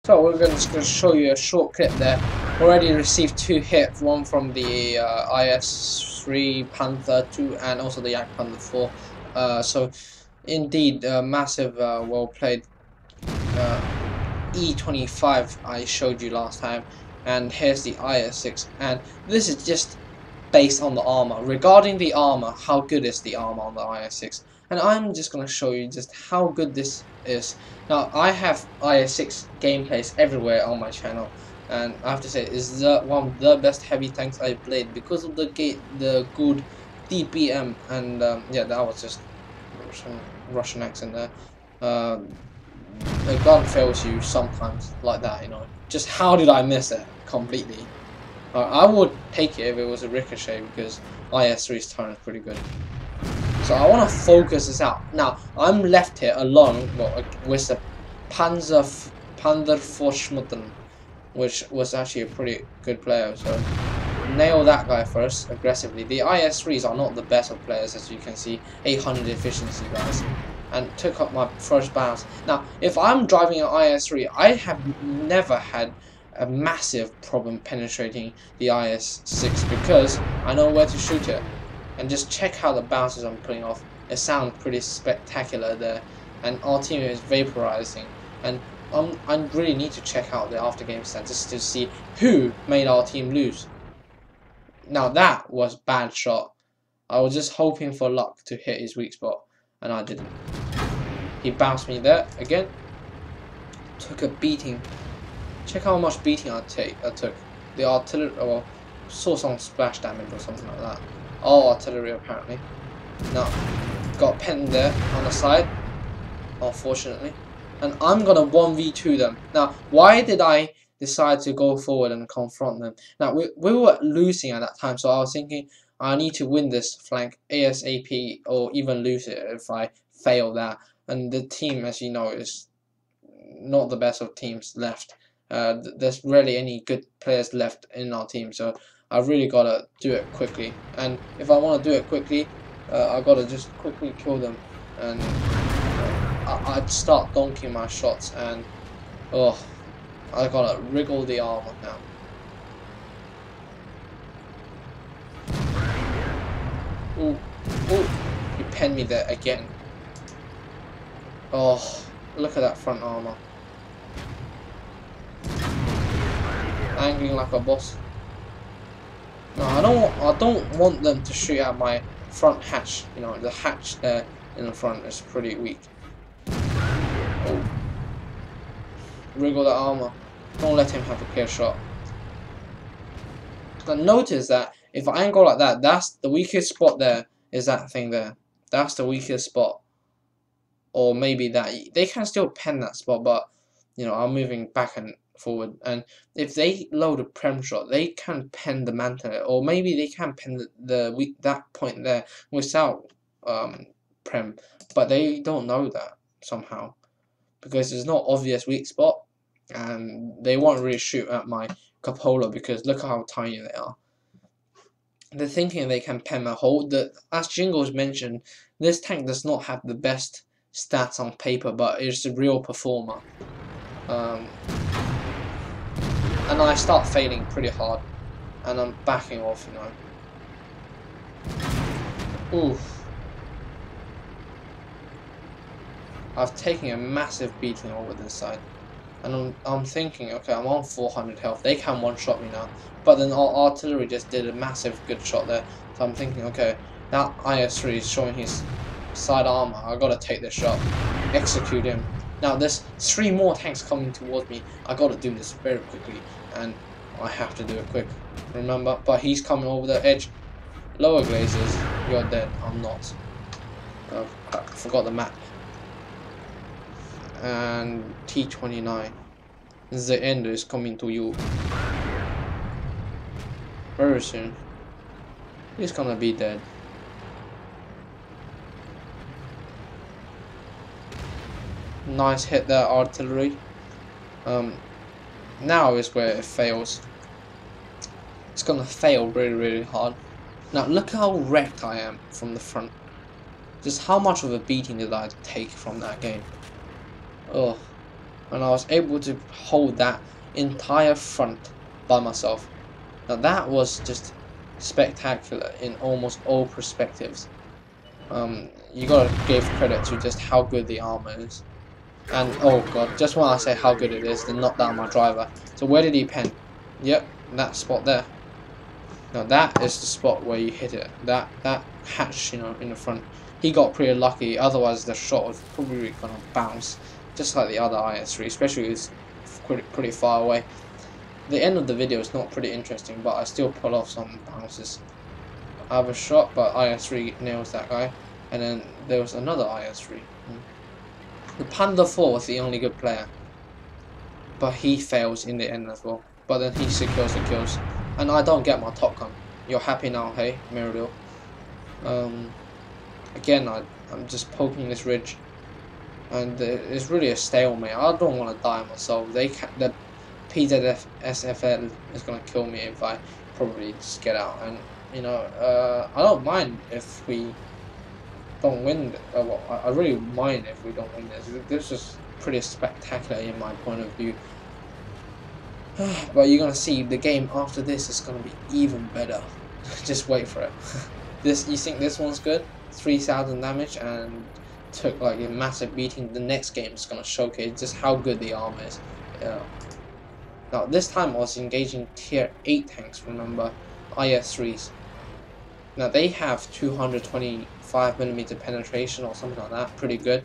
So we're just going to show you a short clip there. Already received 2 hits, one from the IS-3 Panther 2 and also the Yak Panther 4. So indeed, massive, well played E25 I showed you last time, and here's the IS-6, and this is just based on the armor. Regarding the armor, how good is the armor on the IS-6? And I'm just going to show you just how good this is. Now, I have IS-6 gameplays everywhere on my channel, and I have to say, it's one of the best heavy tanks I played because of the good DPM, and yeah, that was just Russian accent there. The gun fails you sometimes like that, you know. Just how did I miss it completely? I would take it if it was a ricochet because IS-3's turn is pretty good. So I want to focus this out. Now I'm left here alone, well, with the Panzerforschmutten, which was actually a pretty good player. So nail that guy first aggressively. The IS-3s are not the best of players, as you can see. 800 efficiency guys, and took up my first bounce. Now, if I'm driving an IS-3, I have never had a massive problem penetrating the IS-6 because I know where to shoot it. And just check how the bounces I'm putting off. It sounds pretty spectacular there, and our team is vaporizing. And I really need to check out the after game stats just to see who made our team lose. Now that was bad shot. I was just hoping for luck to hit his weak spot, and I didn't. He bounced me there again. Took a beating. Check how much beating I took. The artillery, well, saw some splash damage or something like that. All artillery apparently. Now, got pinned there on the side, unfortunately. And I'm gonna 1v2 them. Now, why did I decide to go forward and confront them? Now, we were losing at that time, so I was thinking I need to win this flank ASAP or even lose it if I fail that. And the team, as you know, is not the best of teams left. There's rarely any good players left in our team, so I've really got to do it quickly. And if I want to do it quickly, I got to just quickly kill them. And I'd start donking my shots, and oh, I got to wriggle the armor now. Ooh, ooh, he penned me there again. Oh, look at that front armor. Angling like a boss. No, I don't want them to shoot at my front hatch. You know, the hatch there in the front is pretty weak. Oh. Wriggle the armor. Don't let him have a clear shot. Now notice that if I angle like that, that's the weakest spot there, is that thing there. That's the weakest spot. Or maybe that. They can still pen that spot, but, you know, I'm moving back and forward, and if they load a prem shot, they can pen the mantle, or maybe they can pen that point there without prem, but they don't know that somehow because there's no obvious weak spot, and they won't really shoot at my cupola because look how tiny they are. They're thinking they can pen my hole. As Jingles mentioned, this tank does not have the best stats on paper, but it's a real performer. And I start failing pretty hard, and I'm backing off, you know. Oof. I've taken a massive beating over this side, and I'm thinking, okay, I'm on 400 health. They can one-shot me now, but then our artillery just did a massive good shot there. So I'm thinking, okay, that IS-3 is showing his side armor. I gotta take this shot, execute him. Now there's 3 more tanks coming towards me. I gotta do this very quickly, and I have to do it quick. Remember, but he's coming over the edge. Lower glazes, you're dead. I'm not. I forgot the map. And T29. The end is coming to you very soon. He's gonna be dead. Nice hit there, artillery. Now is where it fails. It's gonna fail really, really hard. Now look how wrecked I am from the front. Just how much of a beating did I take from that game? Oh, and I was able to hold that entire front by myself. Now that was just spectacular in almost all perspectives. You gotta give credit to just how good the armor is. And oh god, just when I say how good it is, they knocked down my driver. So where did he pen? Yep, that spot there. Now that is the spot where you hit it. That hatch, you know, in the front. He got pretty lucky. Otherwise, the shot was probably gonna bounce, just like the other IS-3, especially it's pretty far away. The end of the video is not pretty interesting, but I still pull off some bounces. I have a shot, but IS-3 nails that guy, and then there was another IS-3. The Panda 4 was the only good player, but he fails in the end as well. But then he secures the kills, and I don't get my top gun. You're happy now, hey, Meridil? Again, I'm just poking this ridge, and it's really a stalemate. I don't want to die myself. The PZSFL is gonna kill me if I probably just get out. And you know, I don't mind if we don't win. Well, I really mind if we don't win this. This is pretty spectacular in my point of view. But you're gonna see the game after this is gonna be even better. Just wait for it. You think this one's good? 3,000 damage and took like a massive beating. The next game is gonna showcase just how good the armor is. Yeah. Now this time I was engaging tier 8 tanks. Remember, IS-3s. Now they have 225mm penetration or something like that. Pretty good.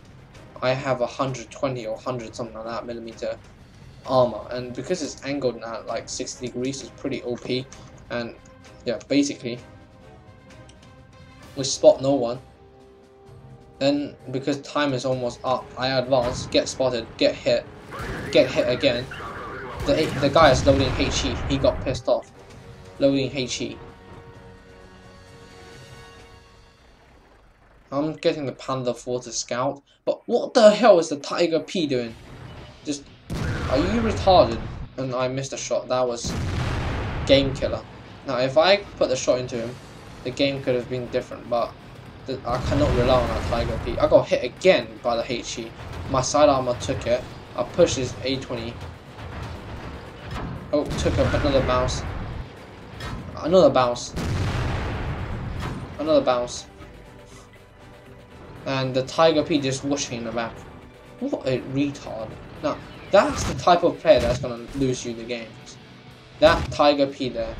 I have 120 or 100 something like that millimeter armor, and because it's angled at like 60 degrees, it's pretty OP. And yeah, basically we spot no one. Then because time is almost up, I advance, get spotted, get hit again. The guy is loading HE. He got pissed off. Loading HE. I'm getting the Panda 4 to scout, but what the hell is the Tiger P doing? Just, are you retarded? And I missed a shot. That was game killer. Now if I put the shot into him, the game could have been different, but I cannot rely on that Tiger P. I got hit again by the HE. My side armor took it. I pushed his A20. Oh, took another bounce. Another bounce. Another bounce. And the Tiger P just whooshing in the back. What a retard. Now, that's the type of player that's going to lose you the games. That Tiger P there.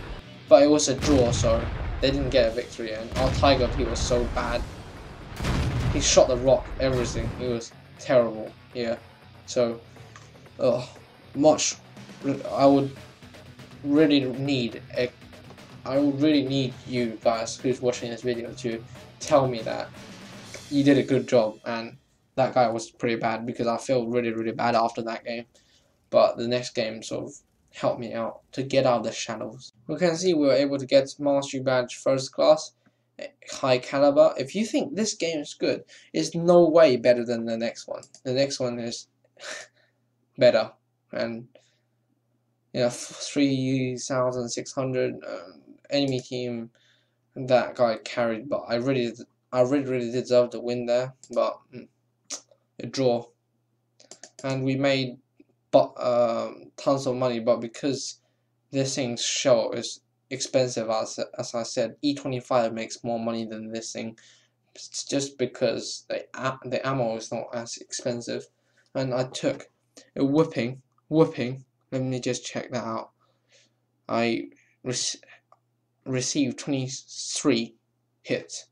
But it was a draw, so they didn't get a victory, and our Tiger P was so bad. He shot the rock, everything. It was terrible. Yeah. So, I would really need you guys who's watching this video to tell me that you did a good job, and that guy was pretty bad, because I feel really bad after that game. But the next game sort of helped me out to get out of the shadows. We can see we were able to get Mastery Badge First Class, High Caliber. If you think this game is good, it's no way better than the next one. The next one is better, and you know, 3,600 enemy team. That guy carried, but I really deserve the win there. But a draw, and we made tons of money. But because this thing's shell is expensive, as I said, E25 makes more money than this thing. It's just because the ammo is not as expensive. And I took a whooping. Let me just check that out. I received 23 hits.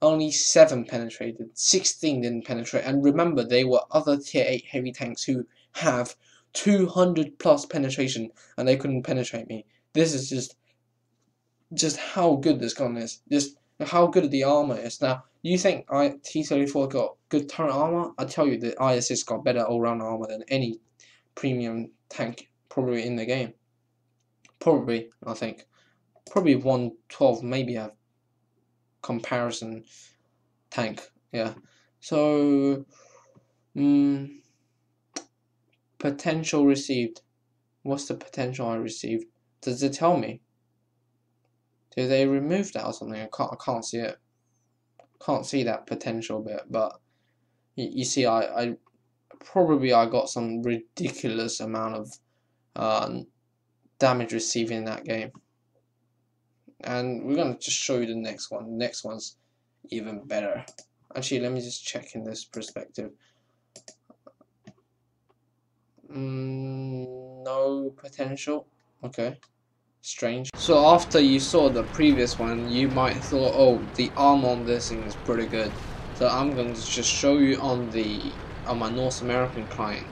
Only 7 penetrated, 16 didn't penetrate. And remember, they were other tier 8 heavy tanks who have 200 plus penetration, and they couldn't penetrate me. This is just how good this gun is. Just how good the armor is. Now, you think T-34 got good turret armor? I tell you, the IS-6 got better all-round armor than any premium tank probably in the game. Probably, I think. Probably 112, maybe a comparison tank. Yeah. So, potential received. What's the potential I received? Does it tell me? Did they remove that or something? I can't see it. Can't see that potential bit, but you see, I probably I got some ridiculous amount of damage received in that game. And we're gonna just show you the next one. The next one's even better. Actually, let me just check in this perspective. No potential. Okay. Strange. So after you saw the previous one, you might thought, oh, the armor on this thing is pretty good. So I'm going to just show you on my North American client.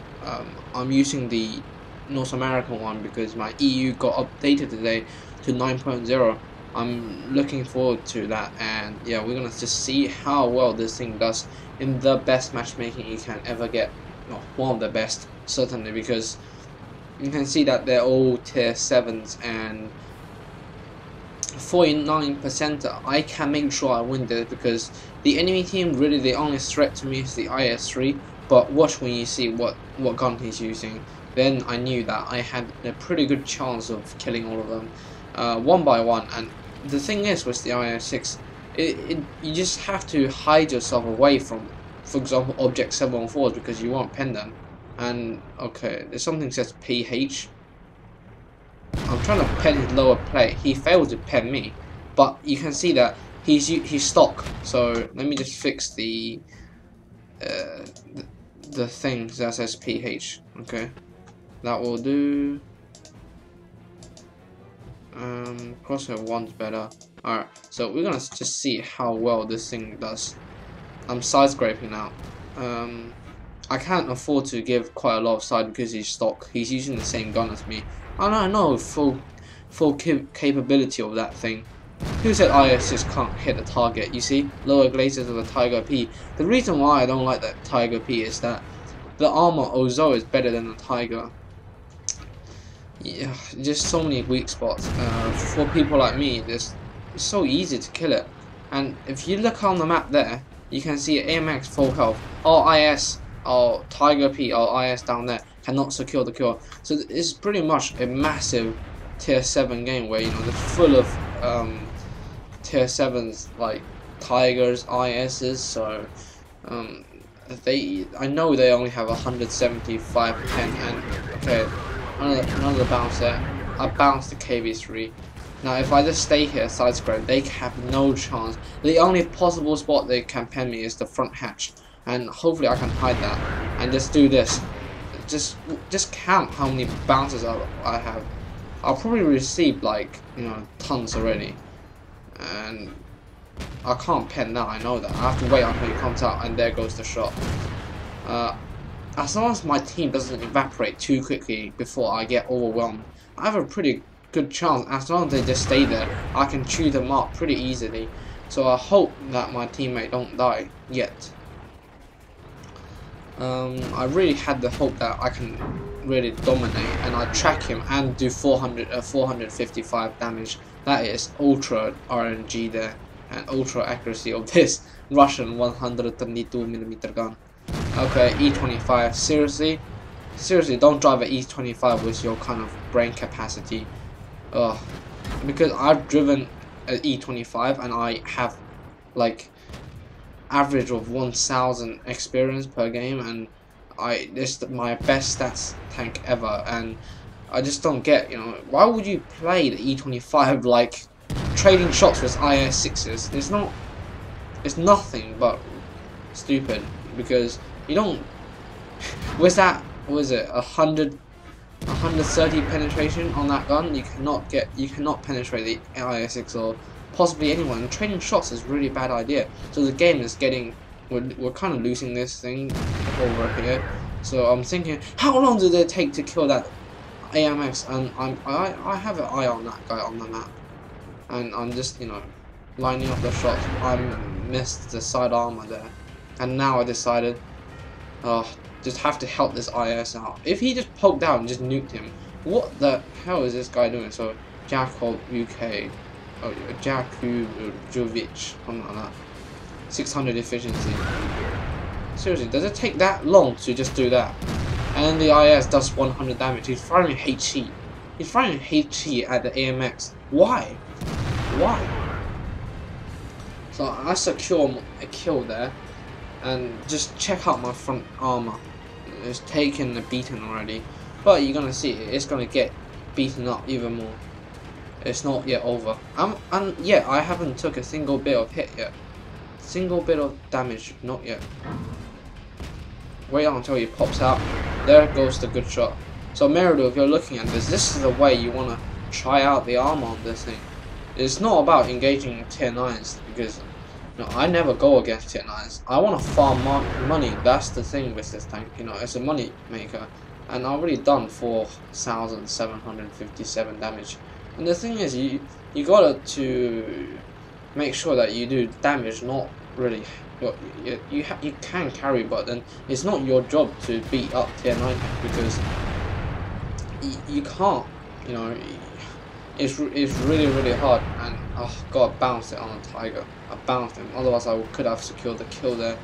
I'm using the North American one because my EU got updated today to 9.0. I'm looking forward to that, and yeah, we're gonna just see how well this thing does in the best matchmaking you can ever get. No, one of the best, certainly, because you can see that they're all tier 7s and 49%. I can make sure I win this because the enemy team, really the only threat to me is the IS-3, but watch when you see what gun he's using. Then I knew that I had a pretty good chance of killing all of them one by one. And the thing is with the IS-6, you just have to hide yourself away from, for example, object 714s, because you won't pen them. And okay, there's something that says PH. I'm trying to pen his lower plate. He failed to pen me, but you can see that he's stock. So let me just fix the thing that says PH. Okay, that will do. Crosshair 1's better. Alright, so we're gonna just see how well this thing does. I'm side scraping now. I can't afford to give quite a lot of side because he's stock. He's using the same gun as me. And I know full capability of that thing. Who said IS-6 can't hit a target? You see, lower glazes of the Tiger P. The reason why I don't like that Tiger P is that the armor Ozo is better than the Tiger. Yeah, just so many weak spots. For people like me, it's so easy to kill it. And if you look on the map there, you can see AMX full health. All IS, or Tiger P, or IS down there cannot secure the kill. So it's pretty much a massive tier 7 game where, you know, they're full of tier 7s like Tigers, ISs. So I know they only have 175 pen, and okay, another bounce there. I bounced the KV3. Now if I just stay here side scrape, they have no chance. The only possible spot they can pen me is the front hatch, and hopefully I can hide that and just do this. Just count how many bounces I have. I'll probably receive, like, you know, tons already, and I can't pen that. I know that. I have to wait until he comes out, and there goes the shot. As long as my team doesn't evaporate too quickly before I get overwhelmed, I have a pretty good chance. As long as they just stay there, I can chew them up pretty easily. So I hope that my teammate don't die yet. I really had the hope that I can really dominate, and I track him and do 455 damage. That is ultra RNG there, and ultra accuracy of this Russian 132mm gun. Okay, E25. Seriously, don't drive an E25 with your kind of brain capacity. Because I've driven an E25 and I have like average of 1000 experience per game, and this is my best stats tank ever, and I just don't get, you know, why would you play the E25 like trading shots with IS-6s? It's nothing but stupid, because you don't, with that, what is it, 130 penetration on that gun, you cannot penetrate the IS-6 or possibly anyone. Trading shots is a really bad idea. So the game is getting, we're kind of losing this thing over here. So I'm thinking, how long did it take to kill that AMX? And I have an eye on that guy on the map, and I'm just, you know, lining up the shots. I missed the side armor there, and now I decided, just have to help this IS out. If he just poked out and just nuked him, what the hell is this guy doing? So Jakob UK, Jakujovic, something like that. 600 efficiency. Seriously, does it take that long to just do that? And then the IS does 100 damage. He's firing HE. He's firing HE at the AMX. Why? Why? So I secure a kill there, and just check out my front armor. it's taken a beating already, but you're gonna see it's gonna get beaten up even more. It's not yet over. And yeah, I haven't took a single bit of hit yet. Single bit of damage, not yet. Wait until he pops out. There goes the good shot. So Merido, if you're looking at this, this is the way you wanna try out the armor on this thing. It's not about engaging tier 9s because I never go against tier 9s. I want to farm money. That's the thing with this tank. It's a money maker, and I've already done 4,757 damage. And the thing is, you gotta to make sure that you do damage, not really. You can carry, but then it's not your job to beat up tier 9 because you can't. It's really hard, and oh god, bounced it on a tiger. I bounced him, otherwise I could have secured the kill there.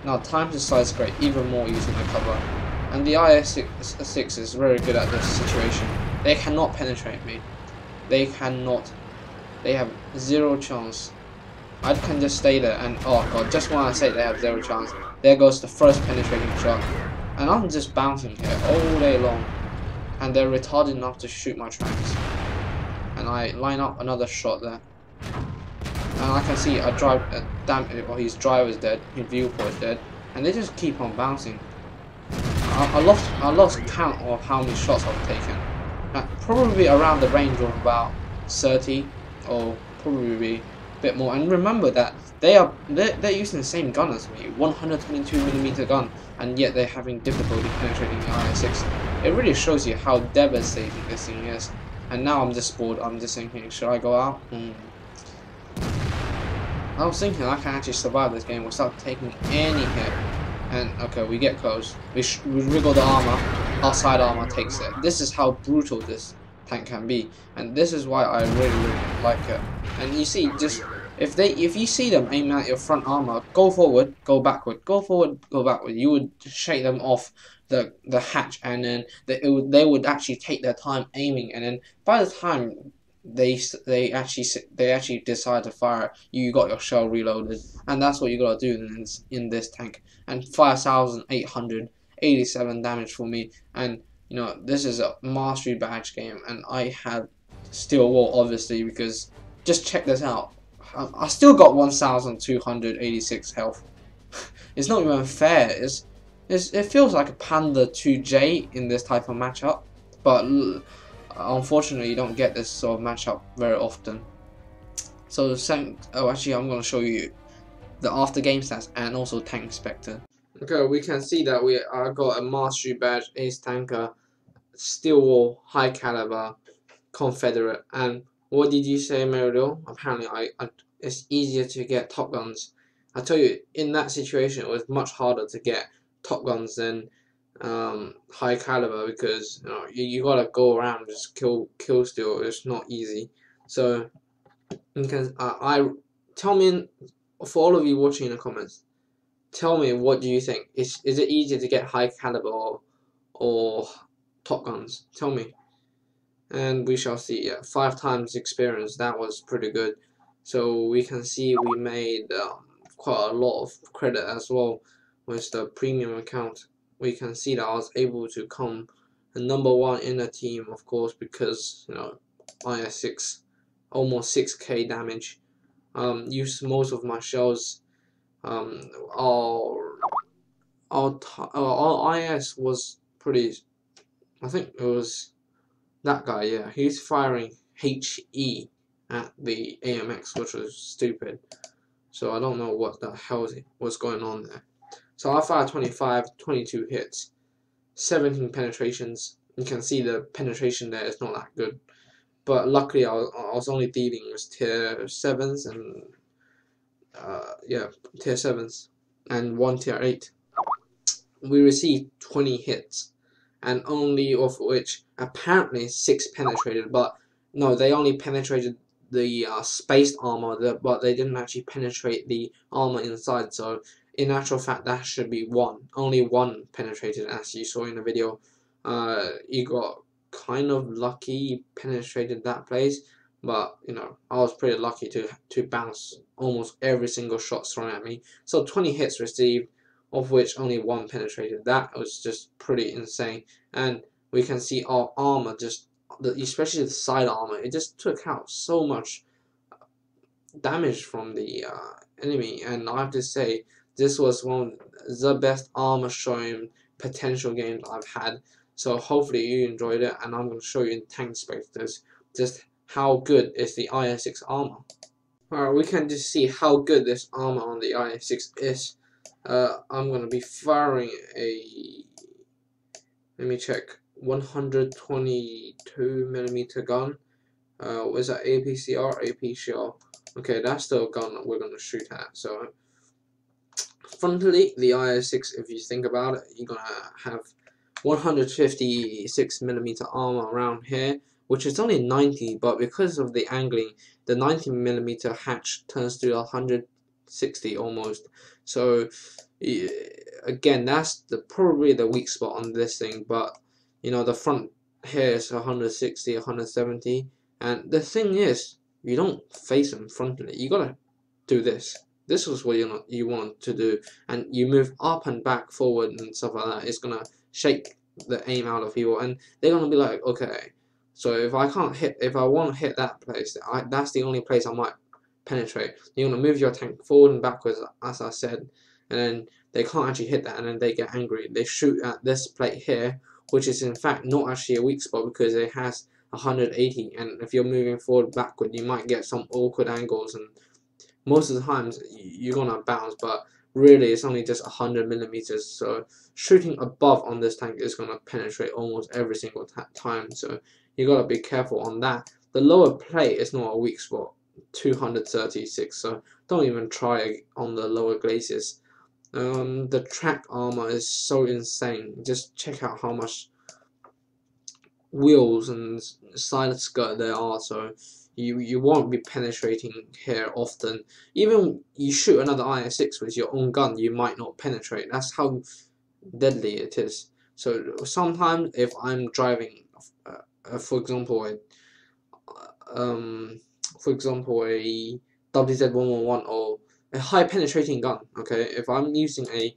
Now time to side scrape even more using the cover, and the IS-6 is very good at this situation. They cannot penetrate me. They cannot. They have zero chance. I can just stay there, and oh god, just when I say they have zero chance, there goes the first penetrating shot, and I'm just bouncing here all day long, and they're retarded enough to shoot my tracks. And I line up another shot there, and I can see a drive. Damn it! Well, his driver's dead. His viewport is dead, and they just keep on bouncing. I lost count of how many shots I've taken. Probably around the range of about 30, or probably a bit more. And remember that they're using the same gun as me, 122mm gun, and yet they're having difficulty penetrating the IS-6. It really shows you how devastating this thing is. And now I'm just bored. I'm just thinking, should I go out? I was thinking I can actually survive this game without taking any hit. And okay, we get close. We wriggle the armor. Our side armor takes it. This is how brutal this tank can be, and this is why I really like it. And you see, just if you see them aiming at your front armor, go forward, go backward, go forward, go backward. You would shake them off the hatch, and then they would actually take their time aiming, and then by the time they actually decide to fire, you got your shell reloaded, and that's what you gotta do in this tank. And 5,887 damage for me, and this is a mastery badge game, and I had steel wall obviously because just check this out. I still got 1,286 health. It's not even fair. It feels like a Panda 2J in this type of matchup, but unfortunately you don't get this sort of matchup very often. So actually I'm going to show you the after game stats and also tank inspector. Okay, we can see that I got a mastery badge, ace tanker, steel wall, high caliber, Confederate. And what did you say, Merido? Apparently it's easier to get top guns. I tell you, in that situation it was much harder to get top guns than high caliber, because you gotta go around and just kill steal. It's not easy. So because tell me, for all of you watching in the comments, tell me, what do you think? Is it easier to get high caliber or top guns? Tell me, and we shall see. Yeah, 5 times experience. That was pretty good. So we can see we made quite a lot of credit as well with the premium account. We can see that I was able to come #1 in the team, of course, because IS-6 almost 6k damage. Used most of my shells. Our IS was pretty. I think it was that guy. Yeah, he's firing HE at the AMX, which was stupid. So I don't know what the hell was going on there. So I fired 22 hits, 17 penetrations. You can see the penetration there is not that good, but luckily I was only dealing with tier 7s and yeah, tier 7s and 1 tier 8. We received 20 hits, and only of which apparently 6 penetrated, but no, they only penetrated the spaced armor, but they didn't actually penetrate the armor inside. So in actual fact, that should be 1. Only 1 penetrated, as you saw in the video. You got kind of lucky, penetrated that place, but I was pretty lucky to bounce almost every single shot thrown at me. So 20 hits received, of which only one penetrated. That was just pretty insane. And we can see our armor, just especially the side armor, it just took out so much damage from the enemy. And I have to say, this was one of the best armor showing potential games I've had. So hopefully you enjoyed it, and I'm going to show you in tank spectators just how good is the IS-6 armor. Alright, we can just see how good this armor on the IS-6 is. I'm going to be firing a, let me check, 122mm gun. Was that APCR? APCR. Okay, that's the gun that we're going to shoot at. So, frontally, the IS-6, if you think about it, you're going to have 156mm armor around here, which is only 90, but because of the angling, the 90mm hatch turns to 160 almost. So, again, that's probably the weak spot on this thing, but, you know, the front here is 160, 170, and the thing is, you don't face them frontally. You gotta do this. This is what you want to do, and you move up and back, forward, and stuff like that. It's gonna shake the aim out of people, and they're gonna be like, okay, so if I want to hit that place, that's the only place I might penetrate. You're gonna move your tank forward and backwards, as I said, and then they can't actually hit that, and then they get angry. They shoot at this plate here, which is in fact not actually a weak spot because it has 180, and if you're moving forward backward, you might get some awkward angles, and most of the times you're gonna bounce, but really it's only just 100mm. So shooting above on this tank is gonna penetrate almost every single time. So you gotta be careful on that. The lower plate is not a weak spot, 236. So don't even try on the lower glacis. The track armor is so insane. Just check out how much wheels and side skirt there are, so you won't be penetrating here often. Even you shoot another IS-6 with your own gun, you might not penetrate. That's how deadly it is. So sometimes if I'm driving, for example, a WZ-111 or a high penetrating gun, okay, if I'm using a,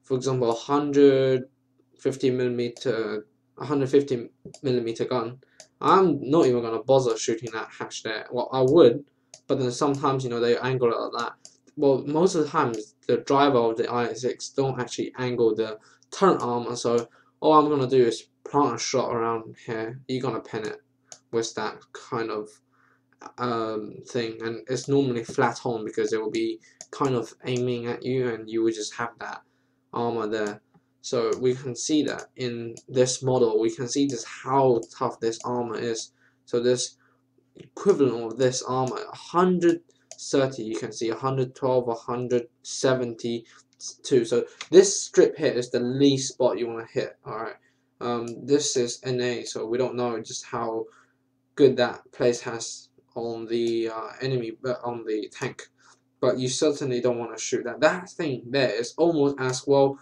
for example, 150mm gun, I'm not even gonna bother shooting that hatch there. Well, I would, but then sometimes, you know, they angle it like that. Well, most of the times the driver of the IS-6 don't actually angle the turret armor, so all I'm gonna do is plant a shot around here. You're gonna pen it with that kind of thing, and it's normally flat on because it will be kind of aiming at you, and you would just have that armor there. So we can see that in this model, we can see just how tough this armor is. So this equivalent of this armor, 130, you can see 112, 172. So this strip here is the least spot you want to hit. Alright, this is NA, so we don't know just how good that place has on the enemy, on the tank. But you certainly don't want to shoot that. That thing there is almost as well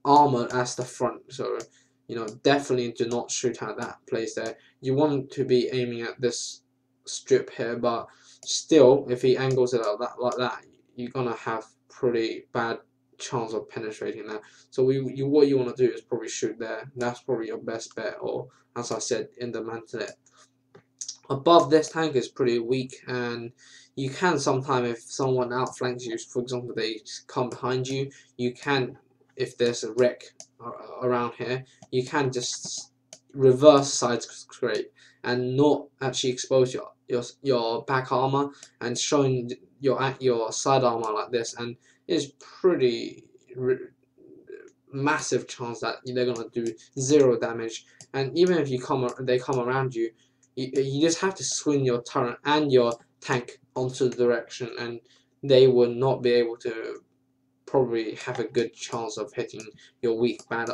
armored as the front, so you know, definitely do not shoot at that place there. You want to be aiming at this strip here, but still, if he angles it like that, you're gonna have pretty bad chance of penetrating that. So what you want to do is probably shoot there. That's probably your best bet, or as I said, in the mantelet. Above this tank is pretty weak, and you can sometimes, if someone outflanks you, for example, they come behind you, you can, if there's a wreck around here, you can just reverse side scrape and not actually expose your back armor and showing your side armor like this, and it's pretty massive chance that they're gonna do 0 damage. And even if they come around you, you just have to swing your turret and your tank onto the direction, and they will not be able to probably have a good chance of hitting your weak back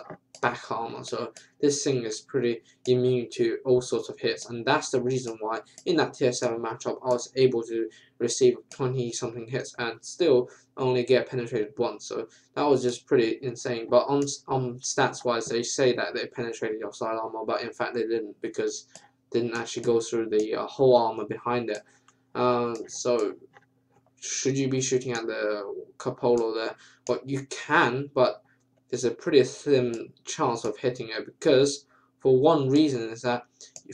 armor. So this thing is pretty immune to all sorts of hits, and that's the reason why in that tier 7 matchup I was able to receive 20 something hits and still only get penetrated once. So that was just pretty insane. But on stats wise, they say that they penetrated your side armor, but in fact they didn't, because they didn't actually go through the whole armor behind it. So should you be shooting at the cupola there? Well, you can, but there's a pretty slim chance of hitting it, because for one reason is that,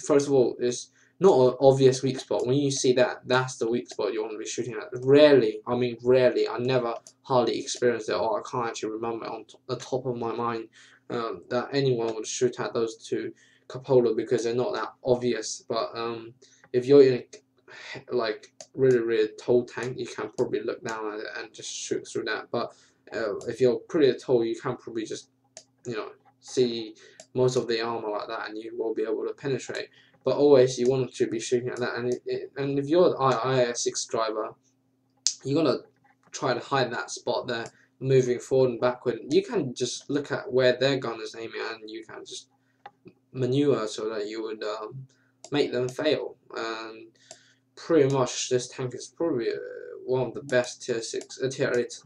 first of all, it's not an obvious weak spot. When you see that, that's the weak spot you want to be shooting at. Rarely, I mean rarely, I never hardly experienced it, or I can't actually remember on the top of my mind that anyone would shoot at those two cupola, because they're not that obvious. But if you're in a like really tall tank, you can probably look down at it and just shoot through that. But if you're pretty tall, you can probably just, you know, see most of the armor like that, and you will be able to penetrate. But always you want to be shooting at that, and if you're an IS-6 driver, you're gonna try to hide that spot there, moving forward and backward. You can just look at where their gun is aiming at, and you can just maneuver so that you would make them fail. And pretty much this tank is probably one of the best tier 8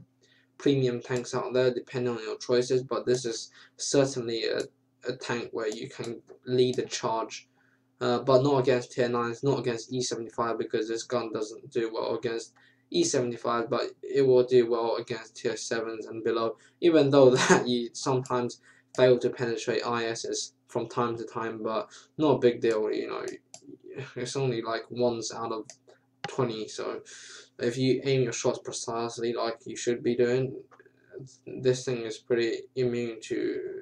premium tanks out there, depending on your choices. But this is certainly a tank where you can lead a charge, but not against tier 9s, not against E75, because this gun doesn't do well against E75, but it will do well against tier 7s and below, even though that you sometimes fail to penetrate ISs from time to time, but not a big deal, you know. It's only like once out of 20, so if you aim your shots precisely like you should be doing, this thing is pretty immune to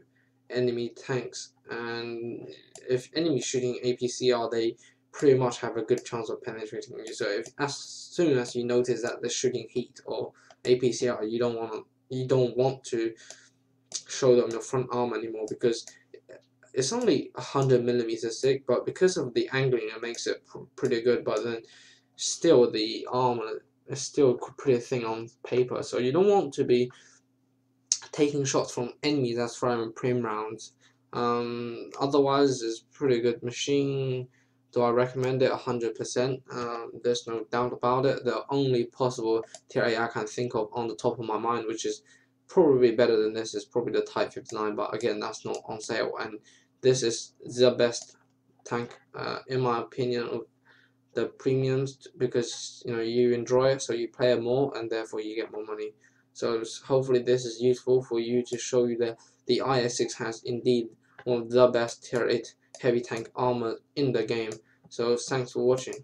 enemy tanks. And if enemy shooting APCR, they pretty much have a good chance of penetrating you. So if as soon as you notice that they're shooting heat or APCR, you don't want to show them your front arm anymore, because it's only 100mm thick, but because of the angling, it makes it pretty good. But then still, the armor is still pretty thin on paper, so you don't want to be taking shots from enemies that's throwing prim rounds. Otherwise, it's pretty good machine. Do I recommend it? 100%. There's no doubt about it. The only possible tier 8 I can think of on the top of my mind, which is probably better than this, is probably the Type 59. But again, that's not on sale, and this is the best tank, in my opinion, of the premiums, because you know you enjoy it, so you play it more, and therefore you get more money. So hopefully this is useful for you, to show you that the IS-6 has indeed one of the best tier 8 heavy tank armor in the game. So thanks for watching.